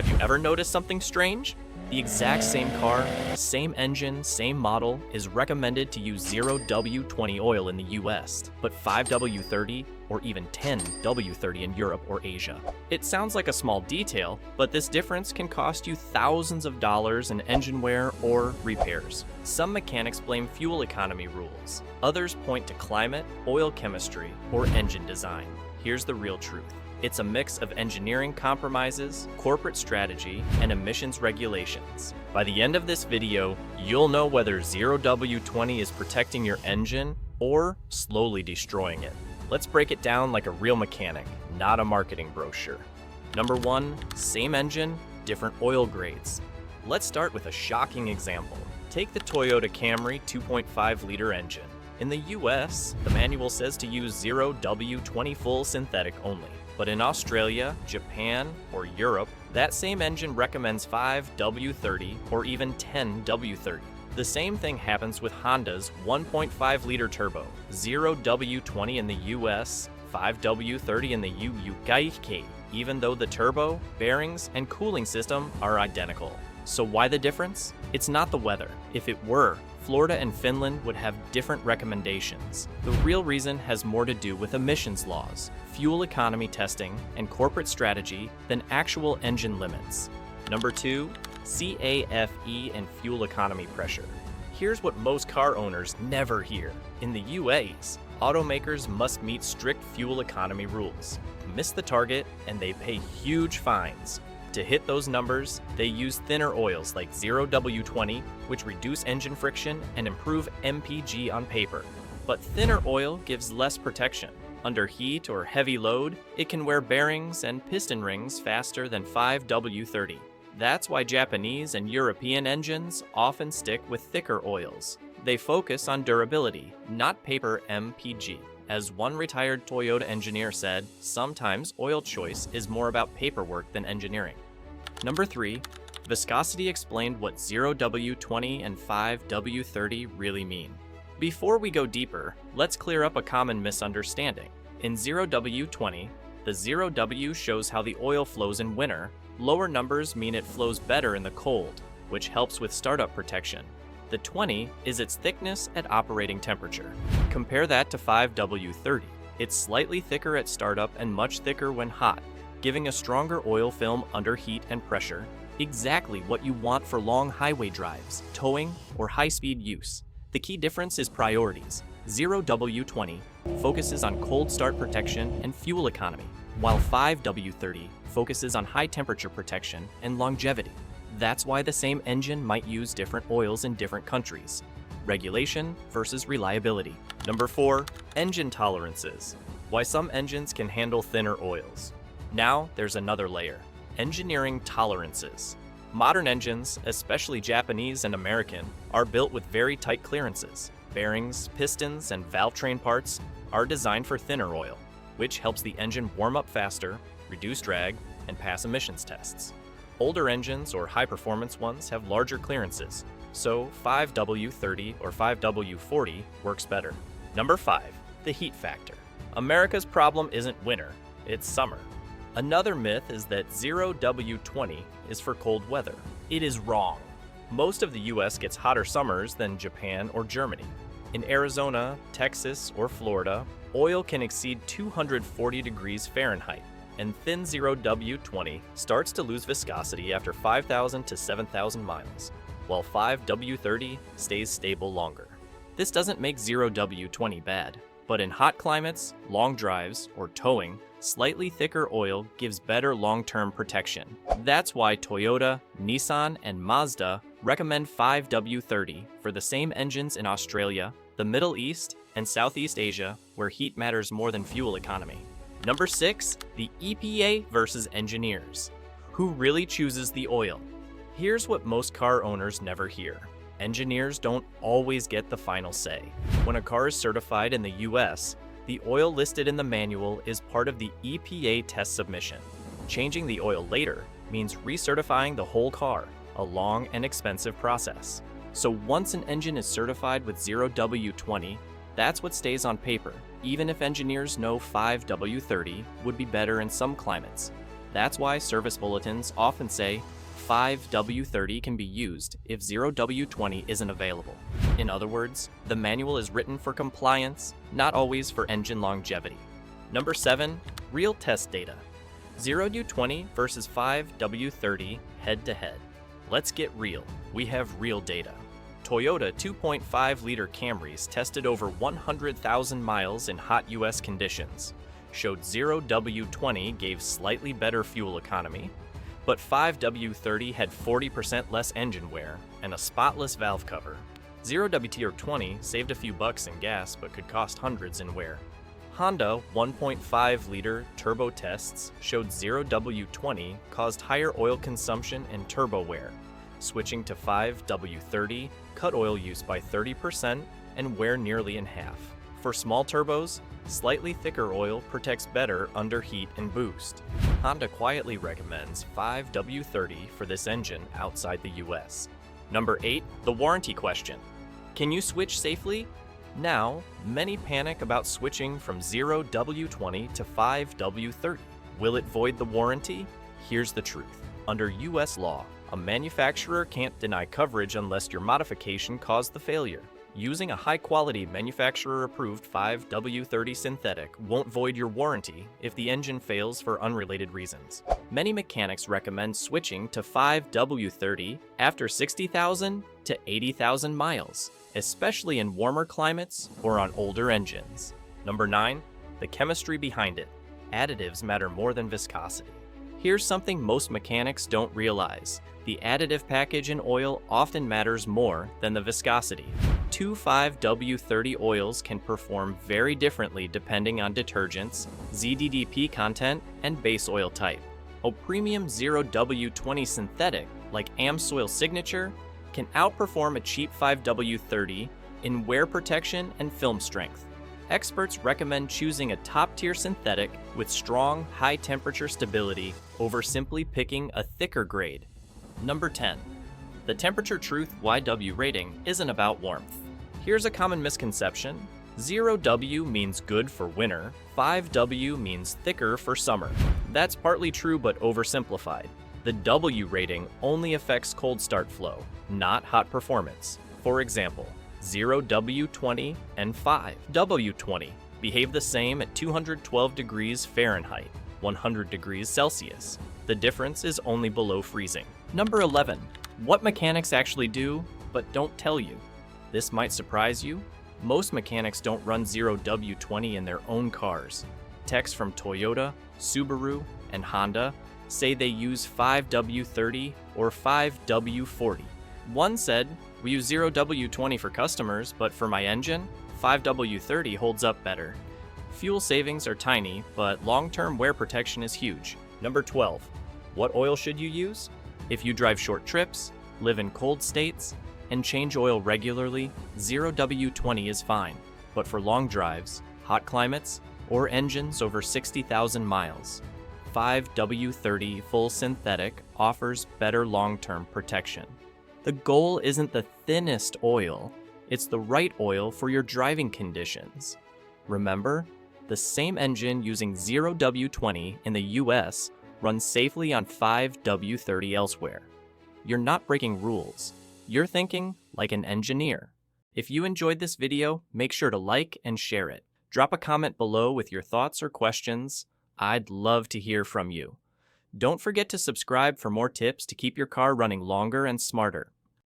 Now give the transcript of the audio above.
Have you ever noticed something strange? The exact same car, same engine, same model is recommended to use 0W-20 oil in the US, but 5W-30 or even 10W-30 in Europe or Asia. It sounds like a small detail, but this difference can cost you thousands of dollars in engine wear or repairs. Some mechanics blame fuel economy rules. Others point to climate, oil chemistry, or engine design. Here's the real truth. It's a mix of engineering compromises, corporate strategy, and emissions regulations. By the end of this video, you'll know whether 0W-20 is protecting your engine or slowly destroying it. Let's break it down like a real mechanic, not a marketing brochure. Number 1, same engine, different oil grades. Let's start with a shocking example. Take the Toyota Camry 2.5-liter engine. In the US, the manual says to use 0W-20 full synthetic only. But in Australia, Japan, or Europe, that same engine recommends 5W-30 or even 10W-30. The same thing happens with Honda's 1.5-liter turbo, 0W-20 in the US, 5W-30 in the UK, even though the turbo, bearings, and cooling system are identical. So why the difference? It's not the weather. If it were, Florida and Finland would have different recommendations. The real reason has more to do with emissions laws, fuel economy testing, and corporate strategy than actual engine limits. Number 2, CAFE and fuel economy pressure. Here's what most car owners never hear. In the UAs, automakers must meet strict fuel economy rules. Miss the target, and they pay huge fines. To hit those numbers, they use thinner oils like 0W-20, which reduce engine friction and improve MPG on paper. But thinner oil gives less protection. Under heat or heavy load, it can wear bearings and piston rings faster than 5W-30. That's why Japanese and European engines often stick with thicker oils. They focus on durability, not paper MPG. As one retired Toyota engineer said, sometimes oil choice is more about paperwork than engineering. Number 3, Viscosity explained what 0W-20 and 5W-30 really mean. Before we go deeper, let's clear up a common misunderstanding. In 0W-20, the 0W shows how the oil flows in winter. Lower numbers mean it flows better in the cold, which helps with startup protection. The 20 is its thickness at operating temperature. Compare that to 5W-30. It's slightly thicker at startup and much thicker when hot, giving a stronger oil film under heat and pressure, exactly what you want for long highway drives, towing, or high-speed use. The key difference is priorities. 0W-20 focuses on cold start protection and fuel economy, while 5W-30 focuses on high-temperature protection and longevity. That's why the same engine might use different oils in different countries. Regulation versus reliability. Number 4, engine tolerances. Why some engines can handle thinner oils. Now there's another layer, engineering tolerances. Modern engines, especially Japanese and American, are built with very tight clearances. Bearings, pistons, and valve train parts are designed for thinner oil, which helps the engine warm up faster, reduce drag, and pass emissions tests. Older engines or high-performance ones have larger clearances, so 5W-30 or 5W-40 works better. Number 5, the heat factor. America's problem isn't winter, it's summer. Another myth is that 0W-20 is for cold weather. It is wrong. Most of the US gets hotter summers than Japan or Germany. In Arizona, Texas, or Florida, oil can exceed 240 degrees Fahrenheit. And thin 0W-20 starts to lose viscosity after 5,000 to 7,000 miles, while 5W-30 stays stable longer. This doesn't make 0W-20 bad, but in hot climates, long drives, or towing, slightly thicker oil gives better long-term protection. That's why Toyota, Nissan, and Mazda recommend 5W-30 for the same engines in Australia, the Middle East, and Southeast Asia, where heat matters more than fuel economy. Number 6, the EPA versus engineers. Who really chooses the oil? Here's what most car owners never hear. Engineers don't always get the final say. When a car is certified in the US, the oil listed in the manual is part of the EPA test submission. Changing the oil later means recertifying the whole car, a long and expensive process. So once an engine is certified with 0W-20, that's what stays on paper, even if engineers know 5W-30 would be better in some climates. That's why service bulletins often say 5W-30 can be used if 0W-20 isn't available. In other words, the manual is written for compliance, not always for engine longevity. Number 7. Real test data. 0W-20 versus 5W-30 head-to-head. Let's get real. We have real data. Toyota 2.5-liter Camrys tested over 100,000 miles in hot US conditions, showed 0W-20 gave slightly better fuel economy, but 5W-30 had 40% less engine wear and a spotless valve cover. 0W-20 saved a few bucks in gas but could cost hundreds in wear. Honda 1.5-liter turbo tests showed 0W-20 caused higher oil consumption and turbo wear. Switching to 5W-30 cut oil use by 30% and wear nearly in half. For small turbos, slightly thicker oil protects better under heat and boost. Honda quietly recommends 5W-30 for this engine outside the US. Number 8. The warranty question. Can you switch safely? Now, many panic about switching from 0W-20 to 5W-30. Will it void the warranty? Here's the truth. Under US law, a manufacturer can't deny coverage unless your modification caused the failure. Using a high-quality manufacturer-approved 5W-30 synthetic won't void your warranty if the engine fails for unrelated reasons. Many mechanics recommend switching to 5W-30 after 60,000 to 80,000 miles, especially in warmer climates or on older engines. Number 9. The chemistry behind it. Additives matter more than viscosity. Here's something most mechanics don't realize. The additive package in oil often matters more than the viscosity. Two 5W-30 oils can perform very differently depending on detergents, ZDDP content, and base oil type. A premium 0W-20 synthetic, like AmSoil Signature, can outperform a cheap 5W-30 in wear protection and film strength. Experts recommend choosing a top-tier synthetic with strong, high-temperature stability over simply picking a thicker grade. Number 10. The Temperature Truth YW rating isn't about warmth. Here's a common misconception. 0W means good for winter, 5W means thicker for summer. That's partly true but oversimplified. The W rating only affects cold start flow, not hot performance. For example, 0W-20 and 5W-20 behave the same at 212 degrees Fahrenheit, 100 degrees Celsius. The difference is only below freezing. Number 11. What mechanics actually do, but don't tell you. This might surprise you. Most mechanics don't run 0W-20 in their own cars. Techs from Toyota, Subaru, and Honda say they use 5W-30 or 5W-40. One said, "We use 0W-20 for customers, but for my engine, 5W-30 holds up better." Fuel savings are tiny, but long-term wear protection is huge. Number 12. What oil should you use? If you drive short trips, live in cold states, and change oil regularly, 0W-20 is fine. But for long drives, hot climates, or engines over 60,000 miles, 5W-30 full synthetic offers better long-term protection. The goal isn't the thinnest oil, it's the right oil for your driving conditions. Remember, the same engine using 0W-20 in the US runs safely on 5W-30 elsewhere. You're not breaking rules. You're thinking like an engineer. If you enjoyed this video, make sure to like and share it. Drop a comment below with your thoughts or questions. I'd love to hear from you. Don't forget to subscribe for more tips to keep your car running longer and smarter.